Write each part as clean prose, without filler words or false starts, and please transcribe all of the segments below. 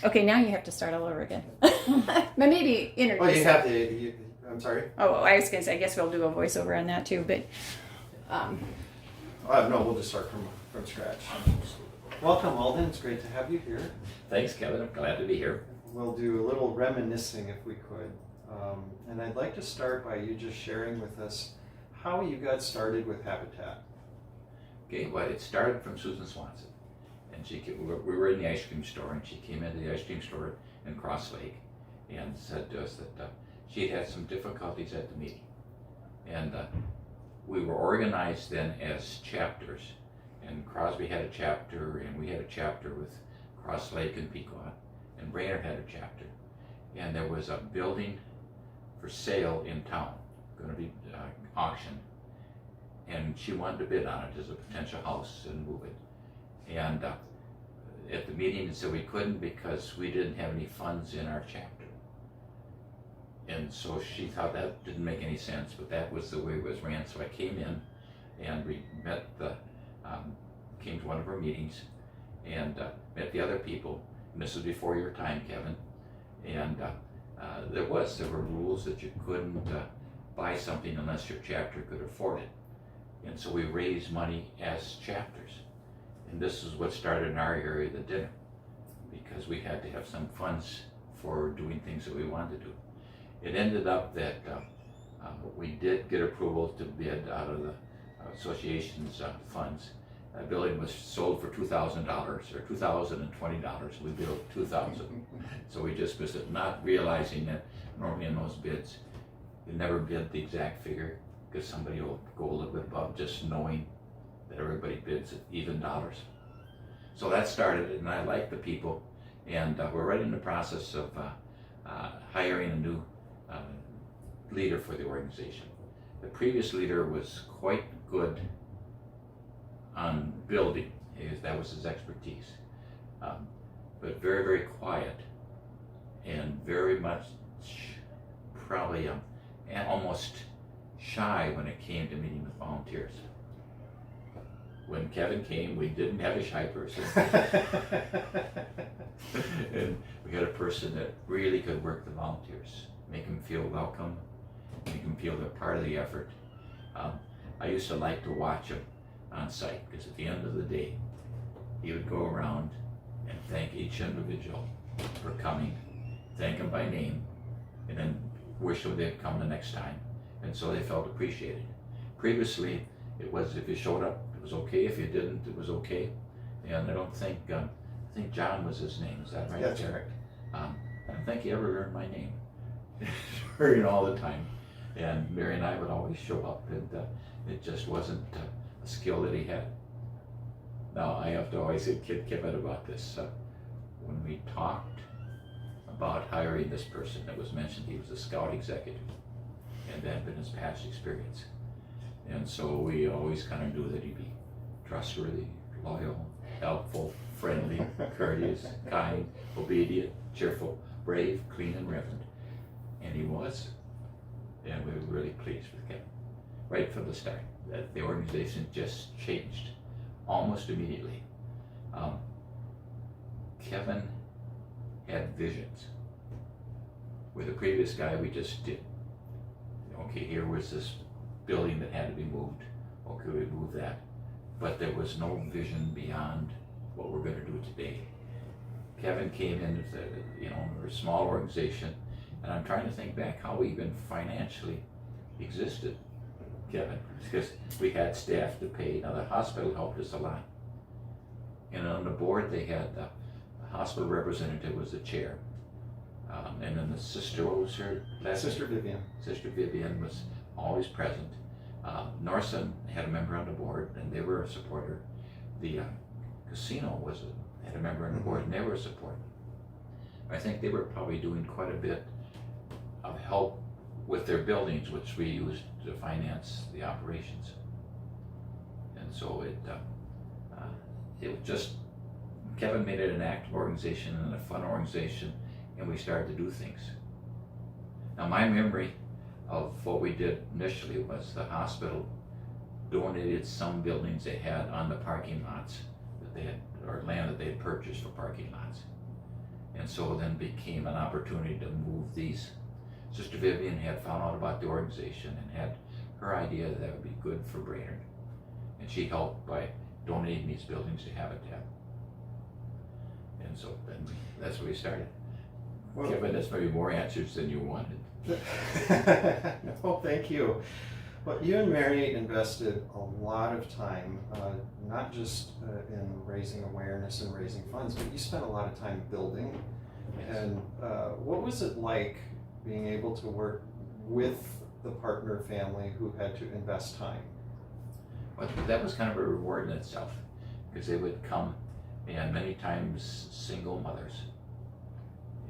Okay, now you have to start all over again. But maybe introduce. Well, you have to. I'm sorry. Oh, I was gonna say, I guess we'll do a voiceover on that too, but No, we'll just start from scratch. Welcome, Alden. It's great to have you here. Thanks, Kevin. I'm glad to be here. We'll do a little reminiscing if we could. And I'd like to start by you just sharing with us how you got started with Habitat. Okay, well, it started from Susan Swanson. And we were in the ice cream store, and she came into the ice cream store in Cross Lake and said to us that she had some difficulties at the meeting. And we were organized then as chapters. And Crosby had a chapter, and we had a chapter with Cross Lake and Pequot, and Brainerd had a chapter. And there was a building for sale in town, going to be auctioned. And she wanted to bid on it as a potential house and move it. And at the meeting, it said we couldn't because we didn't have any funds in our chapter. And so she thought that didn't make any sense, but that was the way it was ran. So I came in and we met came to one of our meetings and met the other people. And this was before your time, Kevin. And there were rules that you couldn't buy something unless your chapter could afford it. And so we raised money as chapters. And this is what started in our area, the dinner, because we had to have some funds for doing things that we wanted to do. It ended up that we did get approval to bid out of the association's funds. That building was sold for $2,000 or $2,020. We bid $2,000. So we just missed it, not realizing that normally in those bids, you never bid the exact figure because somebody will go a little bit above, just knowing that everybody bids at even dollars. So that started it, and I like the people, and we're right in the process of hiring a new leader for the organization. The previous leader was quite good on building. That was his expertise, but very, very quiet and very much probably and almost shy when it came to meeting with volunteers. When Kevin came, we didn't have a shy person. And we had a person that really could work the volunteers, make them feel welcome, make them feel they're part of the effort. I used to like to watch him on site because at the end of the day, he would go around and thank each individual for coming, thank them by name, and then wish them they'd come the next time. And so they felt appreciated. Previously, it was if you showed up, it was okay. If you didn't, it was okay. And I don't think, I think John was his name. Is that right? That's correct. I don't think he ever learned my name. Hearing all the time. And Mary and I would always show up, and it just wasn't a skill that he had. Now, I have to always kid Kevin about this. When we talked about hiring this person that was mentioned, he was a scout executive, and that had been his past experience. And so we always kind of knew that he'd be trustworthy, loyal, helpful, friendly, courteous, kind, obedient, cheerful, brave, clean, and reverent. And he was. And we were really pleased with Kevin right from the start. That the organization just changed almost immediately. Kevin had visions. With the previous guy, we just did. Okay, here was this building that had to be moved. Okay, we move that. But there was no vision beyond what we're going to do today. Kevin came in as we're a small organization, and I'm trying to think back how we even financially existed, Kevin, because we had staff to pay. Now the hospital helped us a lot. And on the board they had the hospital representative was the chair. And then the sister, what was her last name? Sister Vivian. Sister Vivian was always present. Norson had a member on the board, and they were a supporter. The casino had a member on the board, and they were a supporter. I think they were probably doing quite a bit of help with their buildings, which we used to finance the operations. And so it was just, Kevin made it an active organization and a fun organization, and we started to do things. Now my memory of what we did initially was the hospital donated some buildings they had on the parking lots that they had, or land that they had purchased for parking lots. And so then became an opportunity to move these. Sister Vivian had found out about the organization and had her idea that would be good for Brainerd. And she helped by donating these buildings to Habitat. And so then that's where we started. Well, Kevin, that's maybe more answers than you wanted. No, thank you. Well, you and Mary invested a lot of time, not just in raising awareness and raising funds, but you spent a lot of time building. Yes. And what was it like being able to work with the partner family who had to invest time? But that was kind of a reward in itself, because they would come, and many times single mothers,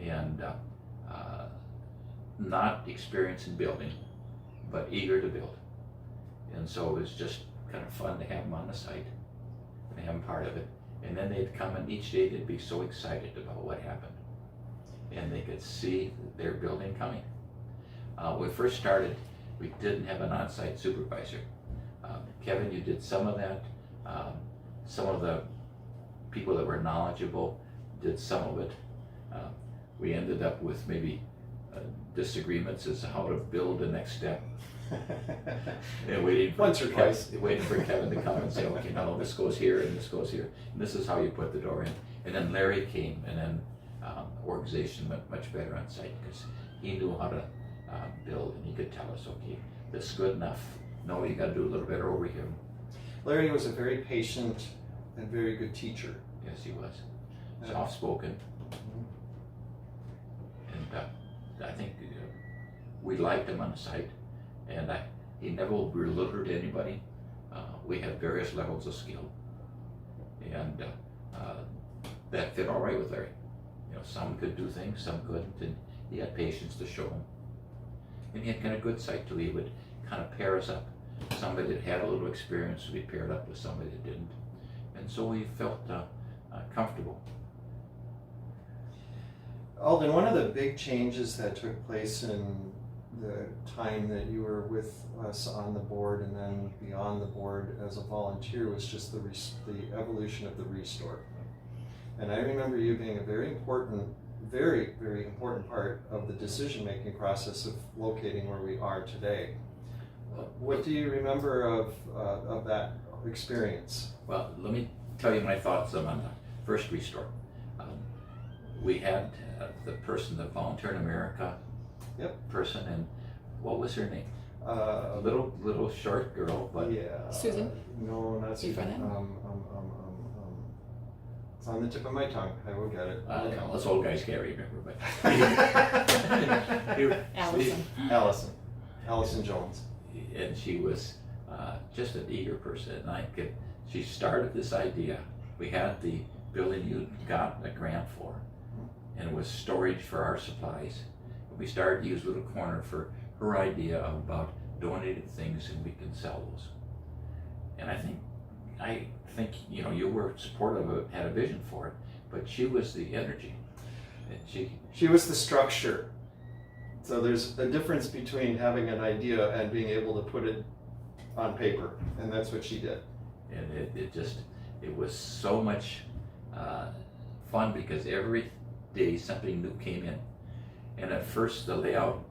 and not experienced in building, but eager to build. And so it was just kind of fun to have them on the site, and have them part of it. And then they'd come, and each day they'd be so excited about what happened, and they could see their building coming. When we first started, we didn't have an on-site supervisor. Kevin, you did some of that. Some of the people that were knowledgeable did some of it. We ended up with maybe disagreements as to how to build the next step. And waiting for Once or twice. waiting for Kevin to come and say, okay, no, this goes here and this goes here, and this is how you put the door in. And then Larry came, and then the organization went much better on site because he knew how to build, and he could tell us, okay, this is good enough. No, you got to do a little better over here. Larry was a very patient and very good teacher. Yes, he was. Soft-spoken. And I think we liked him on the site, and he never belittled anybody. We had various levels of skill, and that fit all right with Larry. You know, some could do things, some couldn't, and he had patience to show them. And he had kind of good sight too. He would kind of pair us up. Somebody that had a little experience would be paired up with somebody that didn't, and so we felt comfortable. Alden, one of the big changes that took place in the time that you were with us on the board and then beyond the board as a volunteer was just the evolution of the Restore. And I remember you being a very important part of the decision-making process of locating where we are today. What do you remember of that experience? Well, let me tell you my thoughts on the first Restore. We had the person, the Volunteer in America person, and what was her name? A little short girl, but yeah. Susan? No, not Susan. It's on the tip of my tongue. I will get it. us old guys can't remember, but Allison Jones. And she was just an eager person, and she started this idea. We had the building you got a grant for, and it was storage for our supplies. We started to use a little corner for her idea about donated things, and we can sell those. And I think you were supportive of it, had a vision for it, but she was the energy, and she was the structure. So there's a difference between having an idea and being able to put it on paper, and that's what she did. And it was so much fun because every day something new came in. And at first the layout,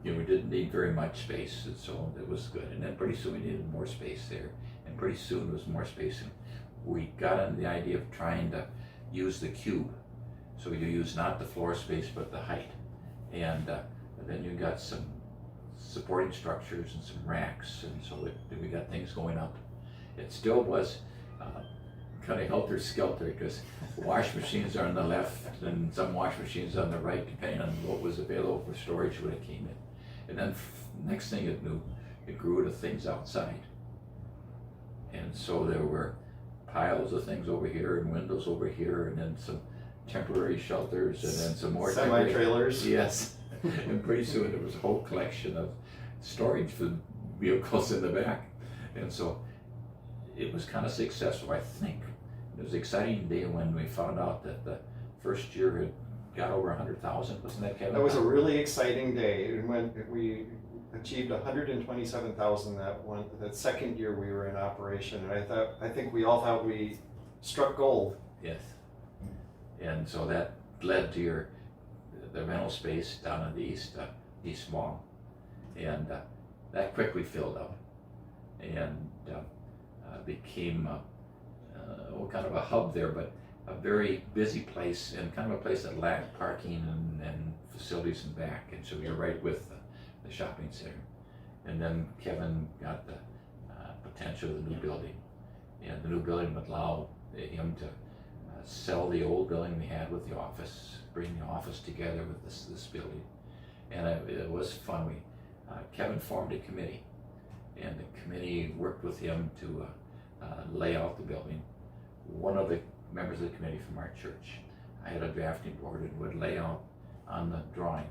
we didn't need very much space, and so it was good. And then pretty soon we needed more space there, and pretty soon there was more space. And we got on the idea of trying to use the cube. So you use not the floor space, but the height. And then you got some supporting structures and some racks, and so we got things going up. It still was kind of helter-skelter because wash machines are on the left and some wash machines on the right, depending on what was available for storage when it came in. And then next thing it knew, it grew to things outside. And so there were piles of things over here and windows over here, and then some temporary shelters, and then some more semi-trailers. Yes. And pretty soon there was a whole collection of storage for vehicles in the back. And so it was kind of successful, I think. It was an exciting day when we found out that the first year it got over 100,000. Wasn't that, Kevin? That was a really exciting day. When we achieved 127,000 that second year we were in operation, and I think we all thought we struck gold. Yes. And so that led to the rental space down in the east mall, and that quickly filled up, and became kind of a hub there, but a very busy place, and kind of a place that lacked parking and facilities in back, and so you're right with the shopping center. And then Kevin got the potential of the new building, and the new building would allow him to sell the old building we had with the office, bring the office together with this building, and it was fun. Kevin formed a committee, and the committee worked with him to lay out the building. One of the members of the committee from our church, I had a drafting board, and would lay out on the drawing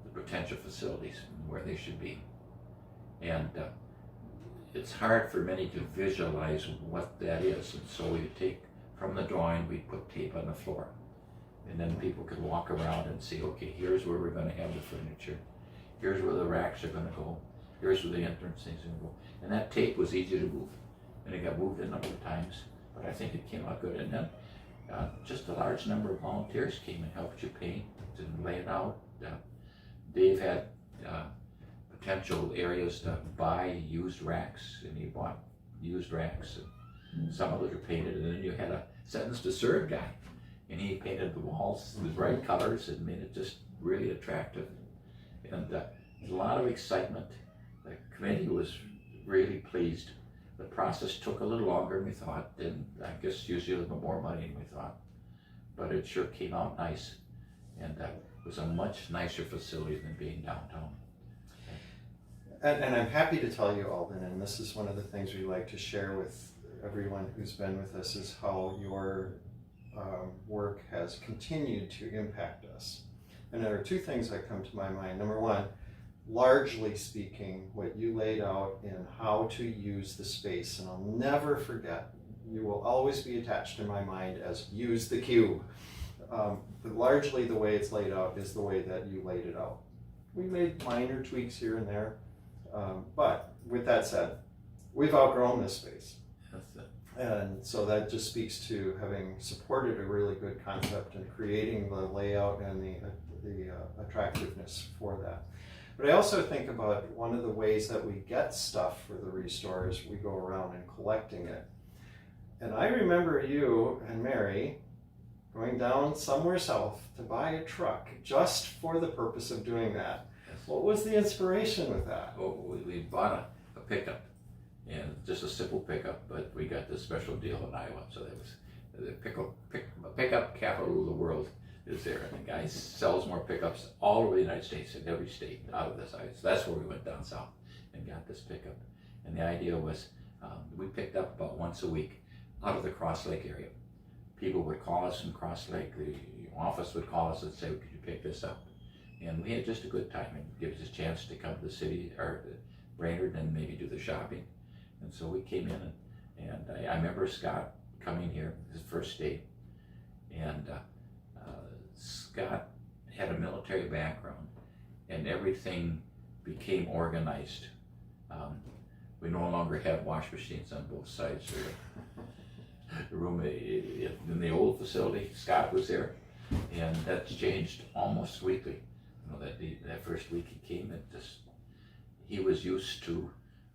the potential facilities and where they should be. And it's hard for many to visualize what that is, and so we take from the drawing, we put tape on the floor, and then people could walk around and see, okay, here's where we're going to have the furniture, here's where the racks are going to go, here's where the entrance things are going to go. And that tape was easy to move, and it got moved a number of times, but I think it came out good. And then just a large number of volunteers came and helped you paint and lay it out. Dave had potential areas to buy used racks, and he bought used racks, and some of those were painted, and then you had a Sentence to Serve guy, and he painted the walls with bright colors and made it just really attractive. And there's a lot of excitement. The committee was really pleased. The process took a little longer than we thought, and I guess usually a little more money than we thought, but it sure came out nice, and it was a much nicer facility than being downtown. And I'm happy to tell you, Alden, and this is one of the things we like to share with everyone who's been with us, is how your work has continued to impact us. And there are two things that come to my mind. Number one, largely speaking, what you laid out in how to use the space, and I'll never forget, you will always be attached in my mind as use the cube. But largely the way it's laid out is the way that you laid it out. We made minor tweaks here and there, but with that said, we've outgrown this space. That's it. And so that just speaks to having supported a really good concept and creating the layout and the attractiveness for that. But I also think about one of the ways that we get stuff for the Restore is we go around and collecting it. And I remember you and Mary going down somewhere south to buy a truck just for the purpose of doing that. Yes. What was the inspiration with that? Oh, we bought a pickup, and just a simple pickup, but we got this special deal in Iowa, so that was the pickup capital of the world is there, and the guy sells more pickups all over the United States, in every state out of this. So that's where we went down south and got this pickup. And the idea was we picked up about once a week out of the Cross Lake area. People would call us from Cross Lake, the office would call us and say, could you pick this up? And we had just a good time, and give us a chance to come to the city, or Brainerd, and maybe do the shopping. And so we came in, and I remember Scott coming here, his first day, and Scott had a military background, and everything became organized. We no longer had wash machines on both sides of the room. In the old facility, Scott was there, and that's changed almost weekly. You know, that first week he came, he was used to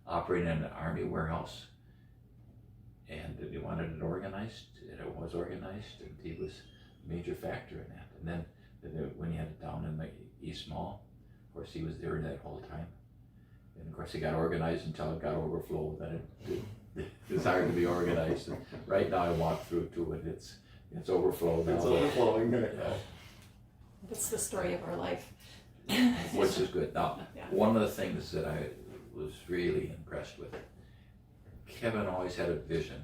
operating in an Army warehouse, and he wanted it organized, and it was organized, and he was a major factor in that. And then when he had it down in the East Mall, of course he was there that whole time. And of course it got organized until it got overflow, then it desired to be organized. And right now I walk through to it, it's overflowed now. It's overflowing. Yeah. It's the story of our life. Which is good. Now, Yeah. one of the things that I was really impressed with, Kevin always had a vision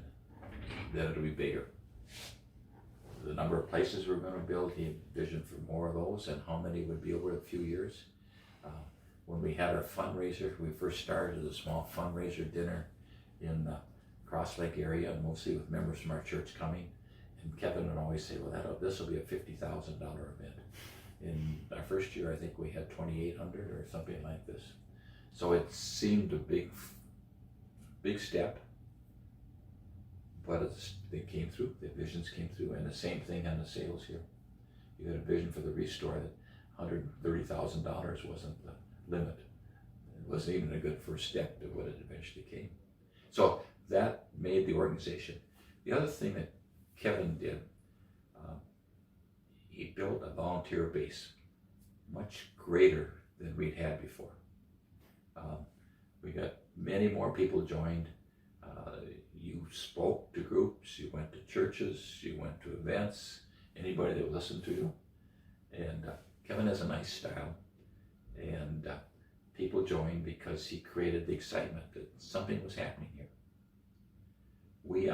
that it would be bigger. The number of places we're going to build, he had a vision for more of those, and how many would be over a few years. When we had our fundraiser, we first started as a small fundraiser dinner in the Cross Lake area, mostly with members from our church coming. And Kevin would always say, well, this will be a $50,000 event. In our first year, I think we had 2,800 or something like this. So it seemed a big step, but they came through, the visions came through, and the same thing on the sales here. You had a vision for the restore that $130,000 wasn't the limit. It wasn't even a good first step to what it eventually became. So that made the organization. The other thing that Kevin did, he built a volunteer base much greater than we'd had before. We got many more people joined. You spoke to groups, you went to churches, you went to events, anybody that would listen to you. And Kevin has a nice style, and people joined because he created the excitement that something was happening here. We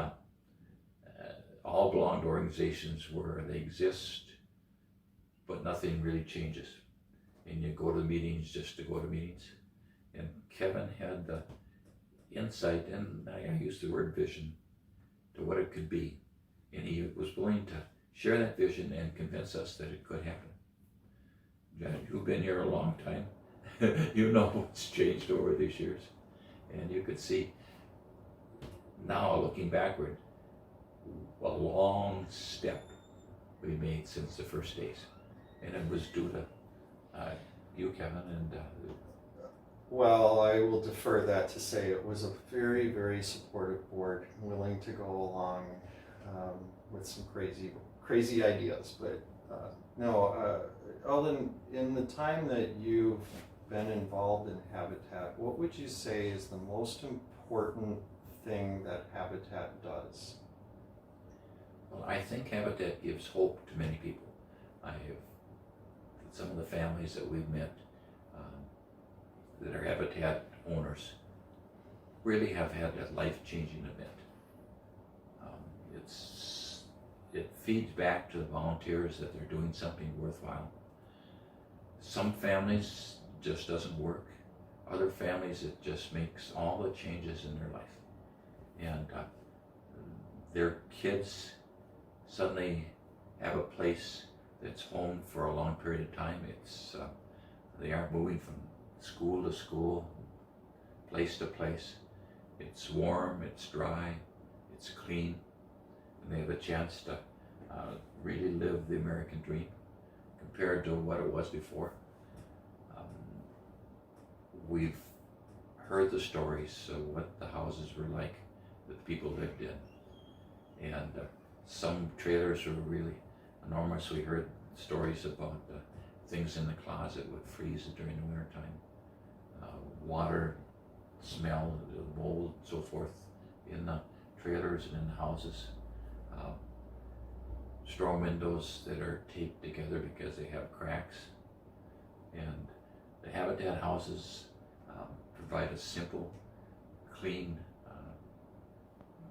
all belong to organizations where they exist, but nothing really changes. And you go to meetings just to go to meetings. And Kevin had the insight, and I use the word vision, to what it could be. And he was willing to share that vision and convince us that it could happen. Janet, you've been here a long time. You know what's changed over these years. And you could see now, looking backward, a long step we made since the first days. And it was due to you, Kevin, and Well, I will defer that to say it was a very, very supportive board, willing to go along with some crazy ideas. But Alden, in the time that you've been involved in Habitat, what would you say is the most important thing that Habitat does? well, I think Habitat gives hope to many people. I have some of the families that we've met that are Habitat owners really have had a life-changing event. It feeds back to the volunteers that they're doing something worthwhile. Some families just doesn't work. Other families it just makes all the changes in their life. And their kids suddenly have a place that's home for a long period of time. They aren't moving from school to school, place to place. It's warm, it's dry, it's clean, and they have a chance to really live the American dream compared to what it was before. We've heard the stories of what the houses were like that the people lived in, and some trailers were really enormous. We heard stories about things in the closet would freeze during the wintertime. Water, smell, mold, so forth in the trailers and in the houses. Storm windows that are taped together because they have cracks. And the Habitat houses provide a simple, clean,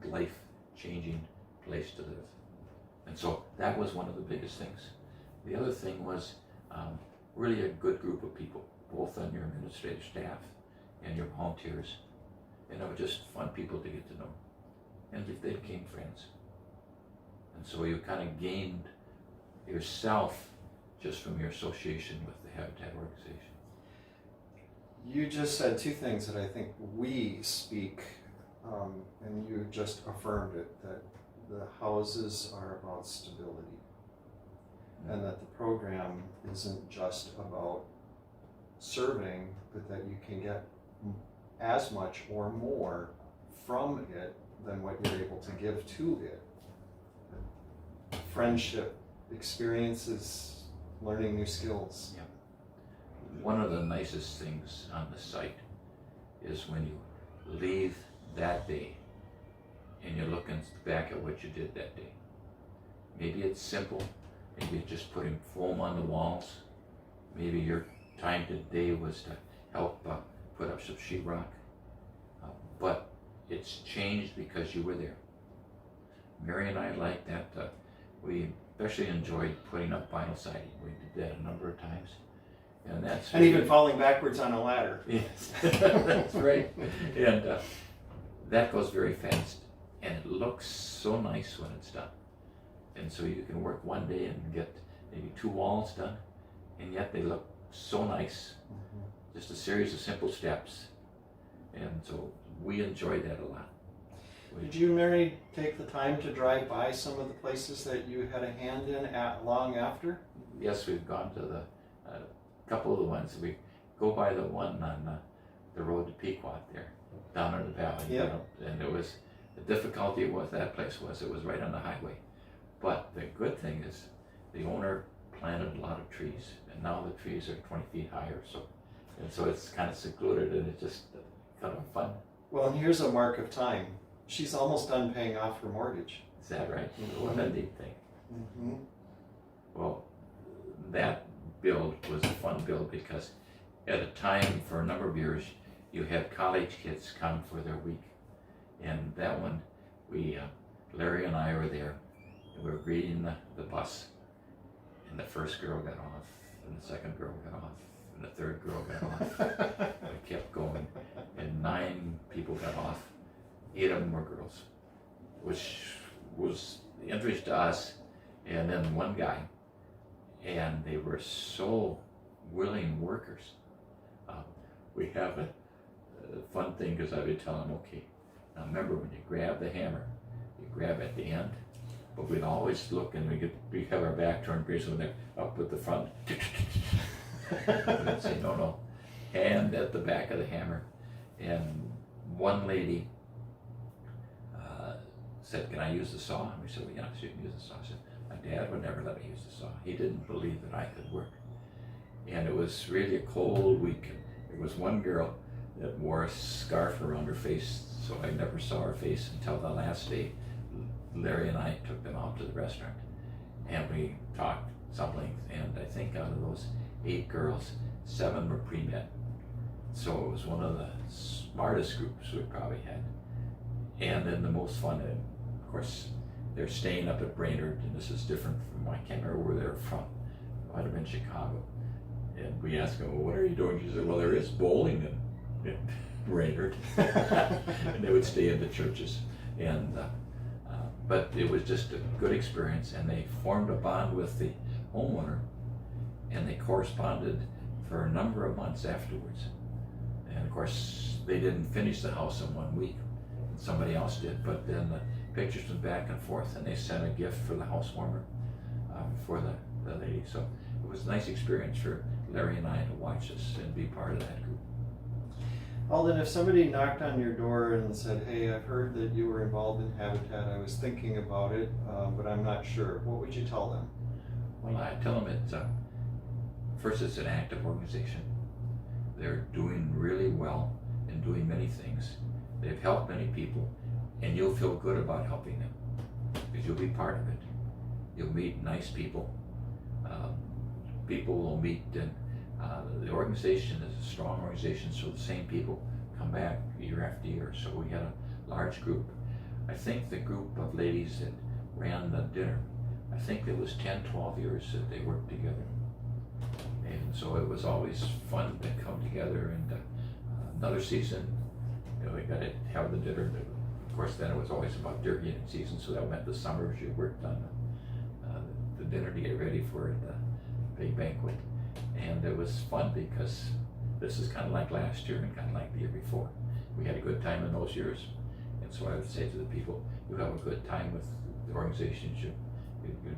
life-changing place to live. And so that was one of the biggest things. The other thing was really a good group of people, both on your administrative staff and your volunteers. And they were just fun people to get to know. And they became friends. And so you kind of gained yourself just from your association with the Habitat organization. You just said two things that I think we speak, and you just affirmed it, that the houses are about stability, and that the program isn't just about serving, but that you can get as much or more from it than what you're able to give to it. Friendship, experiences, learning new skills. Yeah. One of the nicest things on the site is when you leave that day and you're looking back at what you did that day. Maybe it's simple, maybe it's just putting foam on the walls, maybe your time today was to help put up some sheetrock, but it's changed because you were there. Mary and I like that. We especially enjoyed putting up vinyl siding. We did that a number of times. And even falling backwards on a ladder. Yes, that's right. And that goes very fast. And it looks so nice when it's done. And so you can work one day and get maybe 2 walls done, and yet they look so nice. Just a series of simple steps. And so we enjoy that a lot. Did you, Mary, take the time to drive by some of the places that you had a hand in long after? Yes, we've gone to the couple of the ones. We go by the one on the road to Pequot there, down in the valley. Yep. And it was, the difficulty was that place was it was right on the highway. But the good thing is the owner planted a lot of trees, and now the trees are 20 feet higher. So it's kind of secluded, and it's just kind of fun. Well, and here's a mark of time. She's almost done paying off her mortgage. Is that right? What a neat thing. Mm-hmm. Well, that build was a fun build because at a time for a number of years you had college kids come for their week, and that one Larry and I were there, and we were greeting the bus, and the first girl got off, and the second girl got off, and the third girl got off. We kept going, and 9 people got off. 8 of them were girls, which was interesting to us, and then one guy, and they were so willing workers. We have a fun thing because I would tell them, okay, now remember when you grab the hammer, you grab at the end, but we'd always look and we have our back turned pretty soon they're up at the front. We'd say, no, hand at the back of the hammer. And one lady said, can I use the saw? And we said, well, yes, you can use the saw. She said, my dad would never let me use the saw. He didn't believe that I could work. And it was really a cold week. There was one girl that wore a scarf around her face, so I never saw her face until the last day. Larry and I took them out to the restaurant, and we talked some length, and I think out of those 8 girls, 7 were pre-med. So it was one of the smartest groups we probably had. And then the most fun, and of course, they're staying up at Brainerd, and this is different from, I can't remember where they're from. It might have been Chicago. And we asked them, well, what are you doing? She said, well, there is bowling in Brainerd. And they would stay in the churches. And but it was just a good experience, and they formed a bond with the homeowner, and they corresponded for a number of months afterwards. And of course, they didn't finish the house in 1 week. Somebody else did, but then the pictures went back and forth, and they sent a gift for the housewarmer for the lady. So it was a nice experience for Larry and I to watch this and be part of that group. Alden, if somebody knocked on your door and said, hey, I've heard that you were involved in Habitat, I was thinking about it, but I'm not sure, what would you tell them? Well, I tell them first it's an active organization. They're doing really well and doing many things. They've helped many people, and you'll feel good about helping them because you'll be part of it. You'll meet nice people. People will meet, and the organization is a strong organization, so the same people come back year after year. So we had a large group. I think the group of ladies that ran the dinner, I think it was 10, 12 years that they worked together. And so it was always fun to come together, and another season, we got to have the dinner. Of course, then it was always about deer getting season, so that meant the summers you worked on the dinner to get ready for the big banquet. And it was fun because this is kind of like last year and kind of like the year before. We had a good time in those years, and so I would say to the people, you have a good time with the organizations you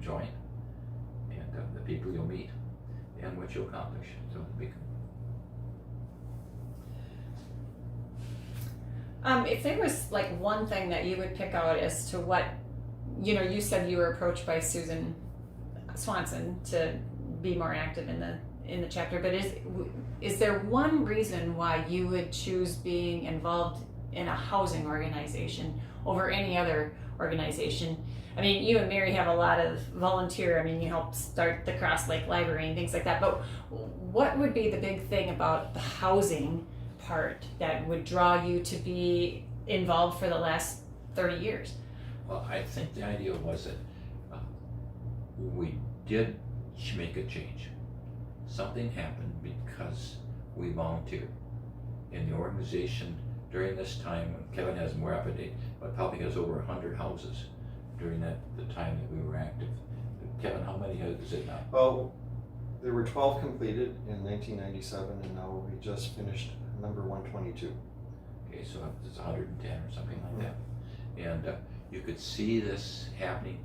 join, and the people you'll meet, and what you'll accomplish. So if there was like one thing that you would pick out as to what, you said you were approached by Susan Swanson to be more active in the chapter, but is there one reason why you would choose being involved in a housing organization over any other organization? I mean, you and Mary have a lot of volunteer. I mean, you helped start the Cross Lake Library and things like that, but what would be the big thing about the housing part that would draw you to be involved for the last 30 years? Well, I think the idea was that we did make a change. Something happened because we volunteered. In the organization during this time, Kevin has more up to date, but probably has over 100 houses during the time that we were active. Kevin, how many is it now? Well, there were 12 completed in 1997, and now we just finished number 122. Okay, so it's 110 or something like that. And you could see this happening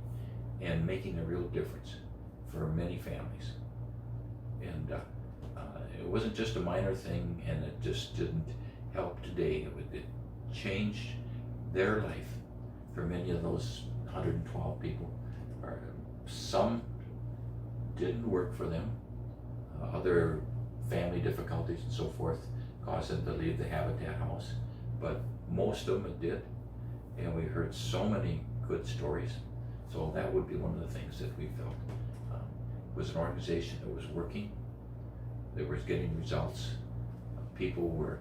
and making a real difference for many families. And it wasn't just a minor thing, and it just didn't help today. It changed their life for many of those 112 people. Some didn't work for them. Other family difficulties and so forth caused them to leave the Habitat house, but most of them it did. And we heard so many good stories. So that would be one of the things that we felt was an organization that was working, that was getting results. People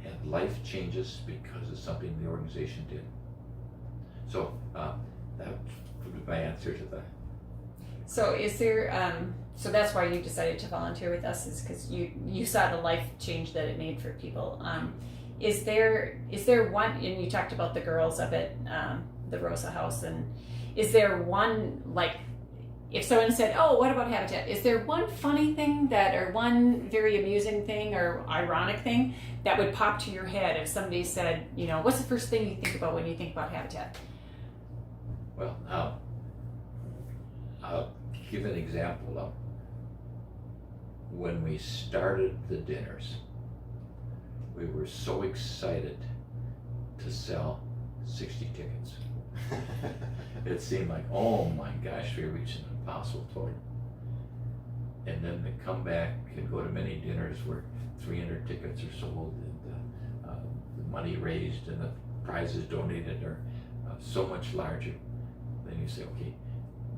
had life changes because of something the organization did. So that would be my answer to that. So is there, so that's why you decided to volunteer with us, is because you saw the life change that it made for people. Is there one, and you talked about the girls up at the Rosa House, and is there one, like, if someone said, oh, what about Habitat? Is there one funny thing or one very amusing thing or ironic thing that would pop to your head if somebody said, what's the first thing you think about when you think about Habitat? Well, I'll give an example of when we started the dinners. We were so excited to sell 60 tickets. It seemed like, oh my gosh, we reached an impossible total. And then to come back and go to many dinners where 300 tickets are sold, and the money raised and the prizes donated are so much larger. Then you say, okay,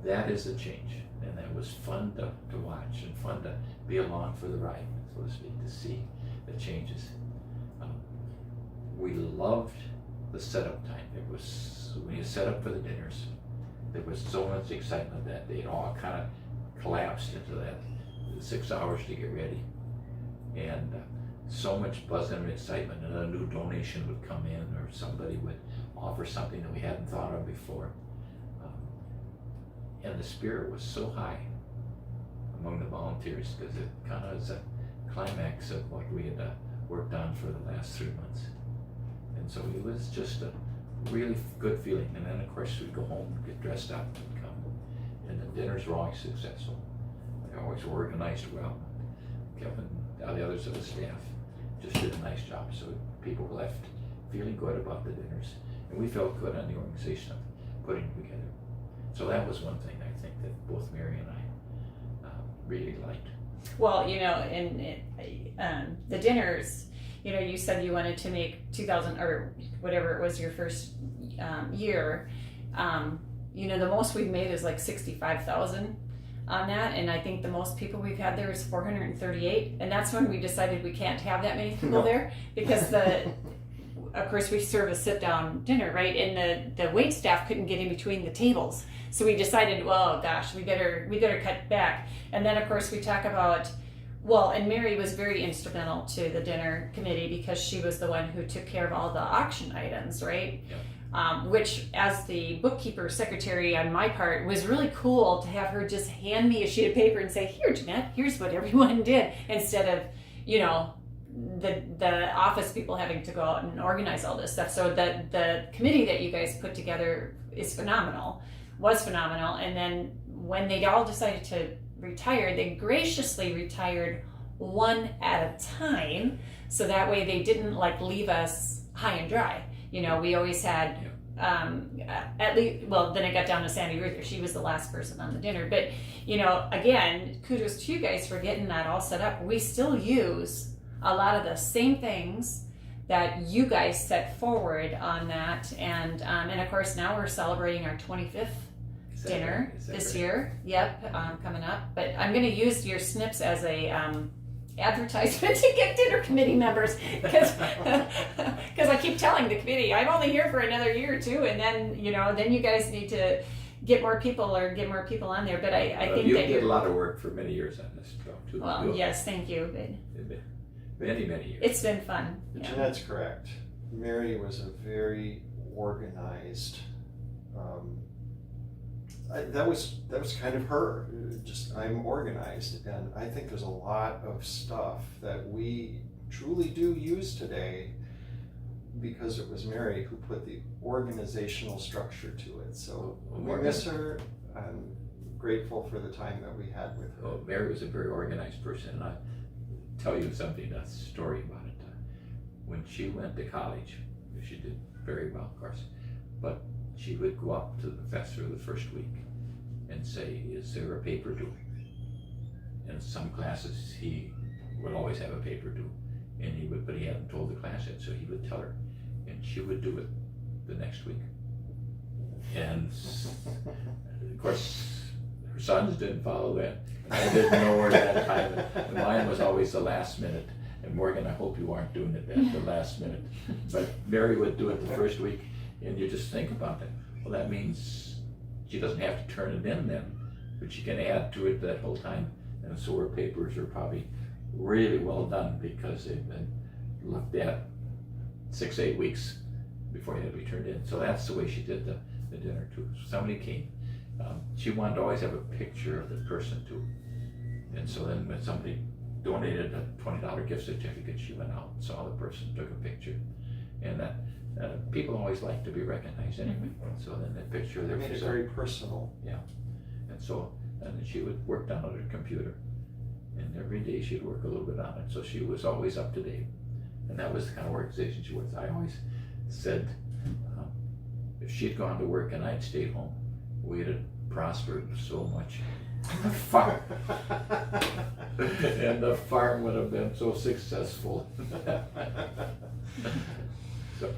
that is a change. And that was fun to watch and fun to be along for the ride, so to speak, to see the changes. We loved the setup time. It was, when you set up for the dinners, there was so much excitement that day. It all kind of collapsed into that 6 hours to get ready. And so much buzz and excitement, and a new donation would come in, or somebody would offer something that we hadn't thought of before. And the spirit was so high among the volunteers, because it kind of is a climax of what we had worked on for the last 3 months. And so it was just a really good feeling. And then of course we'd go home, get dressed up and come. And the dinners were always successful. They always were organized well. Kevin and the others of the staff just did a nice job. So people left feeling good about the dinners. And we felt good on the organization of putting them together. So that was one thing I think that both Mary and I really liked. Well, in the dinners, you said you wanted to make 2,000 or whatever it was your first year. The most we've made is like 65,000 on that, and I think the most people we've had there is 438, and that's when we decided we can't have that many people there, because of course we serve a sit-down dinner, right? And the wait staff couldn't get in between the tables, so we decided, well, gosh, we better cut back. And then of course we talk about, well, and Mary was very instrumental to the dinner committee because she was the one who took care of all the auction items, right? Yep. Which, as the bookkeeper secretary on my part, was really cool to have her just hand me a sheet of paper and say, here, Jeanette, here's what everyone did, instead of, the office people having to go out and organize all this stuff. So the committee that you guys put together was phenomenal. And then when they all decided to retire, they graciously retired one at a time, so that way they didn't leave us high and dry. We always had at least, well, then it got down to Sandy Ruther. She was the last person on the dinner, but again, kudos to you guys for getting that all set up. We still use a lot of the same things that you guys set forward on that, and of course now we're celebrating our 25th dinner this year. Yep, coming up. But I'm going to use your snips as a advertisement to get dinner committee members, because I keep telling the committee I'm only here for another year or two, and then you guys need to get more people on there. But I think you that did a lot of work for many years on this job too. Well, yes, thank you. Many years. It's been fun. Yeah. Jeanette's correct. Mary was a very organized. That was kind of her. Just, I'm organized, and I think there's a lot of stuff that we truly do use today because it was Mary who put the organizational structure to it. So we Morgan. miss her. I'm grateful for the time that we had with her. Oh, Mary was a very organized person, and I'll tell you something, a story about it. When she went to college, she did very well, of course, but she would go up to the professor the first week and say, is there a paper due? In some classes, he would always have a paper due, and but he hadn't told the class yet, so he would tell her, and she would do it the next week. And of course, her sons didn't follow that. I didn't know her that time, and mine was always the last minute. And Morgan, I hope you aren't doing it at the last minute. But Mary would do it the first week, and you just think about that. Well, that means she doesn't have to turn it in then, but she can add to it that whole time. And so her papers are probably really well done because they've been looked at 6-8 weeks before they had to be turned in. So that's the way she did the dinner too. Somebody came. She wanted to always have a picture of the person too. And so then when somebody donated a $20 gift certificate, she went out and saw the person, took a picture. And that people always like to be recognized anyway. So then that picture there made it very personal. Yeah. And so and then she would work down on her computer. And every day she'd work a little bit on it. So she was always up to date. And that was the kind of organization she was. I always said, if she'd gone to work and I'd stayed home, we'd have prospered so much. Farm. And the farm would have been so successful. So.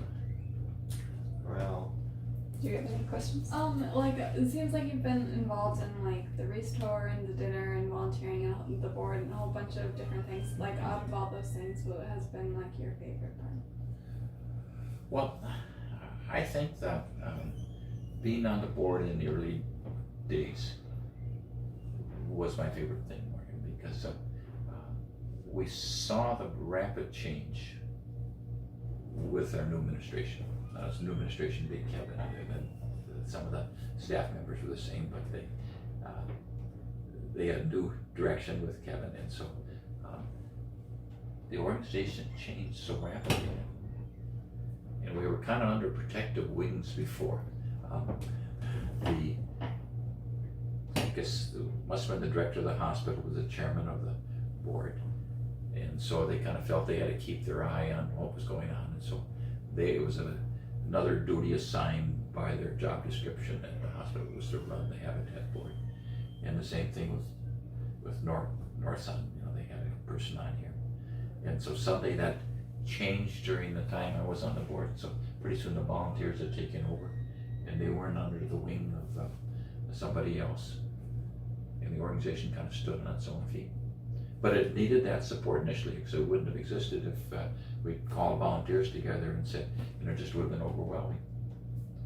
Well, Do you have any questions? Like it seems like you've been involved in like the restore and the dinner and volunteering and the board and a whole bunch of different things. Like out of all those things, what has been like your favorite part? Well, I think that being on the board in the early days was my favorite thing, Morgan, because we saw the rapid change with our new administration. As new administration being Kevin, and some of the staff members were the same, but they had new direction with Kevin, and so the organization changed so rapidly, and we were kind of under protective wings before. I guess must have been the director of the hospital was the chairman of the board, and so they kind of felt they had to keep their eye on what was going on, and so it was another duty assigned by their job description at the hospital was to run the Habitat board, and the same thing with Northsun. They had a person on here, and so suddenly that changed during the time I was on the board. So pretty soon the volunteers had taken over, and they weren't under the wing of somebody else, and the organization kind of stood on its own feet. But it needed that support initially, because it wouldn't have existed if we called volunteers together and said, it just would have been overwhelming.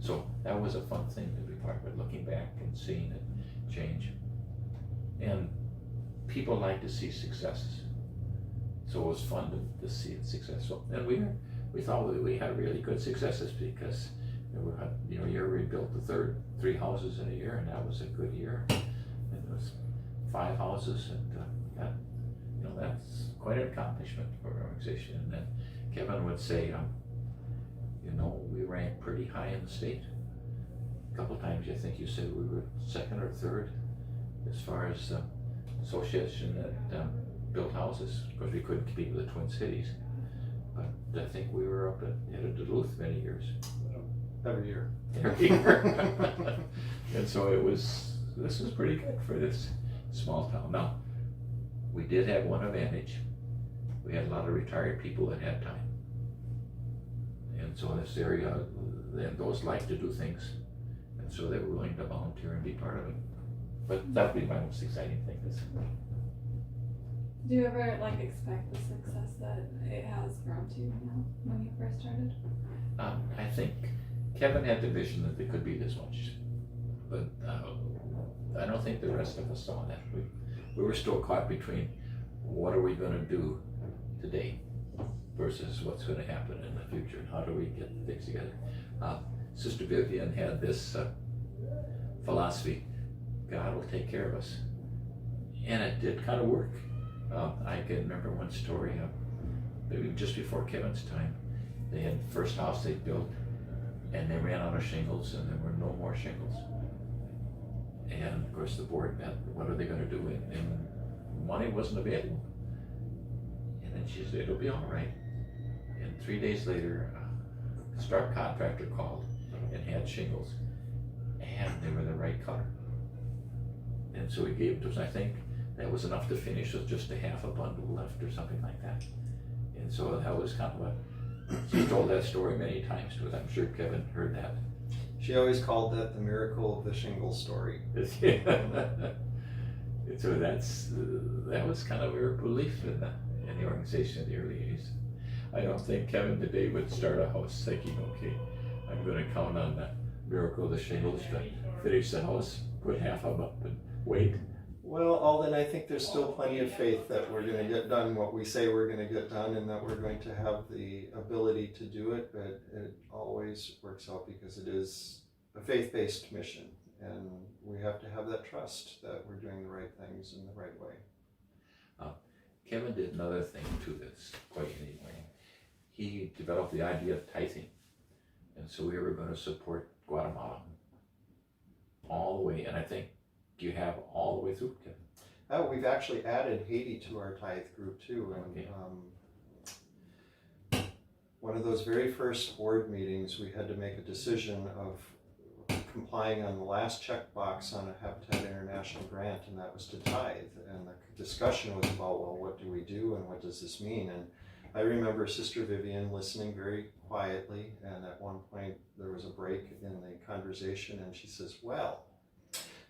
So that was a fun thing to be part of it, looking back and seeing it change. And people like to see successes. So it was fun to see it successful. And we thought we had really good successes because year we built the 3 houses in a year, and that was a good year. And it was 5 houses, and that's quite an accomplishment for our organization. And then Kevin would say, we ranked pretty high in the state. A couple times I think you said we were 2nd or 3rd as far as association that built houses. Of course, we couldn't compete with the Twin Cities, but I think we were up at Duluth many years. every year. Every year. And so this was pretty good for this small town. Now, we did have one advantage. We had a lot of retired people that had time. And so in this area, then those like to do things. And so they were willing to volunteer and be part of it. But that would be my most exciting thing. Do you ever expect the success that it has grown to now when you first started? I think Kevin had the vision that there could be this much, but I don't think the rest of us saw that. We were still caught between what are we going to do today versus what's going to happen in the future, and how do we get things together. Sister Vivian had this philosophy, God will take care of us, and it did kind of work. I can remember one story, maybe just before Kevin's time, They had the first house they built, and they ran out of shingles, and there were no more shingles. And of course the board met, what are they gonna do? And money wasn't available. And then she said, it'll be all right. And 3 days later, a stark contractor called and had shingles, and they were the right color. And so he gave it to us. I think that was enough to finish with just a half a bundle left or something like that. And so that was kind of she told that story many times to us. I'm sure Kevin heard that. She always called that the miracle of the shingle story. And so that was kind of her belief in the organization in the early 80s. I don't think Kevin today would start a house thinking, okay, I'm going to count on the miracle of the shingles to finish the house, put half of them up and wait. Well, Alden, I think there's still plenty of faith that we're going to get done what we say we're going to get done, and that we're going to have the ability to do it, but it always works out because it is a faith-based mission, and we have to have that trust that we're doing the right things in the right way. Kevin did another thing to this quite anyway. He developed the idea of tithing, and so we were going to support Guatemala all the way, and I think you have all the way through, Kevin. We've actually added Haiti to our tithe group too, and Okay. One of those very first board meetings, we had to make a decision of complying on the last checkbox on a Habitat International grant, and that was to tithe. And the discussion was about, well, what do we do and what does this mean? And I remember Sister Vivian listening very quietly, and at one point there was a break in the conversation, and she says, well,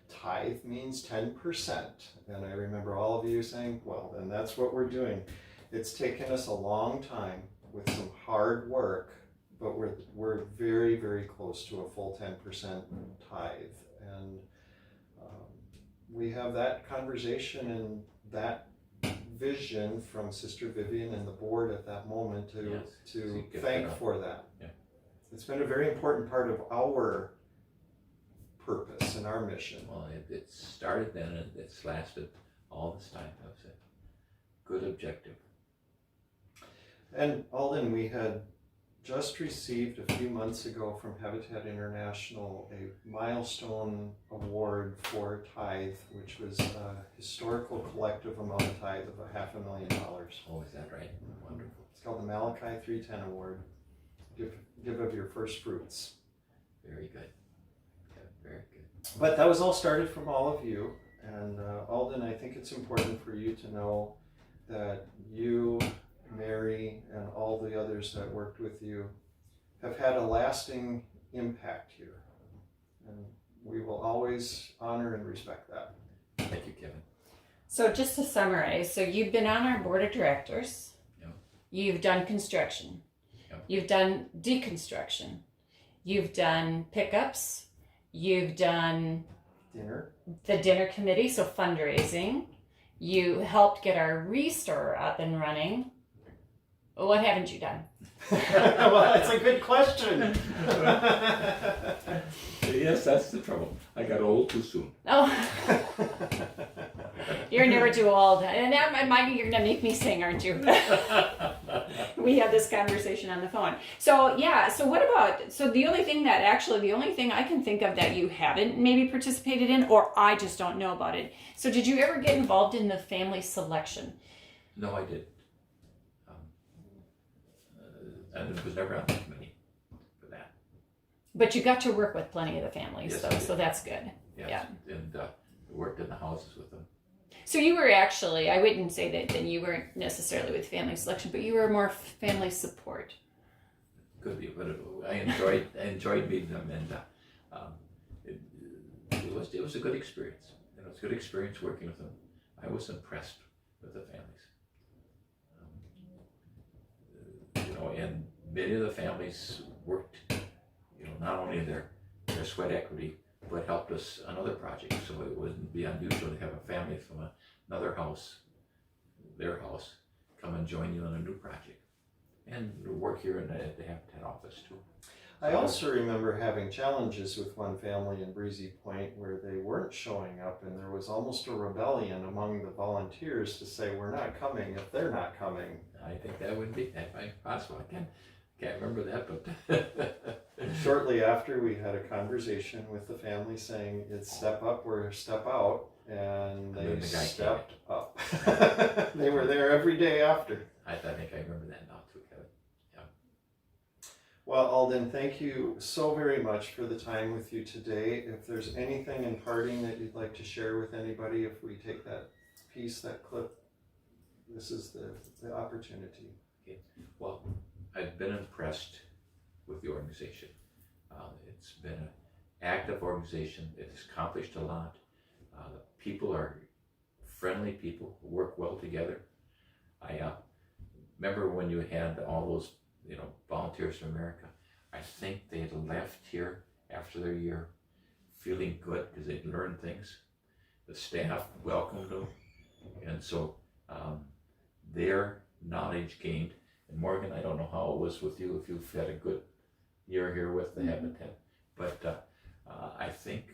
tithe means 10%. And I remember all of you saying, well, then that's what we're doing. It's taken us a long time with some hard work, but we're very, very close to a full 10% tithe. And we have that conversation and that vision from Sister Vivian and the board at that moment to thank for that. Yeah. It's been a very important part of our purpose and our mission. Well, it started then and it's lasted all this time. That's it. Good objective. And Alden, we had just received a few months ago from Habitat International a milestone award for tithe, which was a historical collective amount of tithe of $500,000. Oh, is that right? Wonderful. It's called the Malachi 310 Award. Give of your first fruits. Very good. Yeah, very good. But that was all started from all of you. And Alden, I think it's important for you to know that you, Mary, and all the others that worked with you have had a lasting impact here. And we will always honor and respect that. Thank you, Kevin. So just to summarize, so you've been on our board of directors. Yep. You've done construction. Yep. You've done deconstruction. You've done pickups. You've done the dinner committee, so fundraising. You helped get our restore up and running. What haven't you done? Well, that's a good question. Yes, that's the trouble. I got old too soon. Oh, you're never too old. And now, Mikey, you're going to make me sing, aren't you? We had this conversation on the phone. So, yeah, so what about, so the only thing I can think of that you haven't maybe participated in, or I just don't know about it. So did you ever get involved in the family selection? No, I didn't. And it was never on the committee for that. But you got to work with plenty of the families, Yes, though, I did. so that's good. Yes. Yeah. And worked in the houses with them. So you were actually, I wouldn't say that you weren't necessarily with family selection, but you were more family support. Could be, but I enjoyed meeting them, and it was a good experience. You know, it's a good experience working with them. I was impressed with the families. And many of the families worked, not only their sweat equity, but helped us on other projects. So it wouldn't be unusual to have a family from another house, their house, come and join you on a new project. And work here at the Habitat office too. I also remember having challenges with one family in Breezy Point where they weren't showing up, and there was almost a rebellion among the volunteers to say, we're not coming if they're not coming. I think that would be possible. Again, Can't remember that, but Shortly after, we had a conversation with the family saying it's step up or step out, and And then they the guy stepped up. They were there every day after. I think I remember that now too, Kevin. Well, Alden, thank you so very much for the time with you today. If there's anything in parting that you'd like to share with anybody, if we take that piece, that clip, this is the opportunity. Well, I've been impressed with the organization. It's been an active organization. It has accomplished a lot. The people are friendly people who work well together. I remember when you had all those, Volunteers for America. I think they had left here after their year feeling good because they'd learned things. The staff welcomed them, and so their knowledge gained. And Morgan, I don't know how it was with you, if you've had a good year here with the Habitat, but I think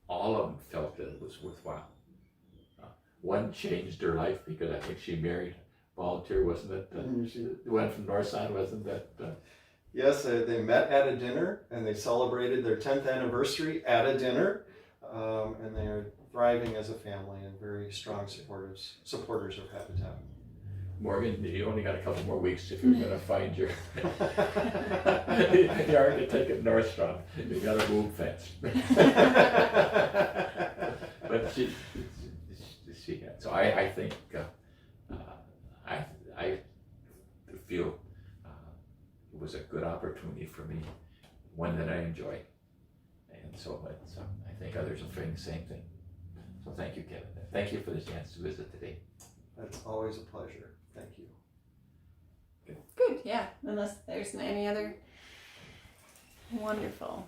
all of them felt that it was worthwhile. One changed her life because I think she married a volunteer, wasn't it? She went from Northside, wasn't that? Yes, they met at a dinner and they celebrated their 10th anniversary at a dinner, and they are thriving as a family and very strong supporters of Habitat. Morgan, you only got a couple more weeks if you're going to find your the architect at Northstrong. You got to move fast. But she had. So I think I feel it was a good opportunity for me, one that I enjoy, and so I think others will find the same thing. So thank you, Kevin. Thank you for the chance to visit today. That's always a pleasure. Thank you. Good, yeah. Unless there's any other. Wonderful.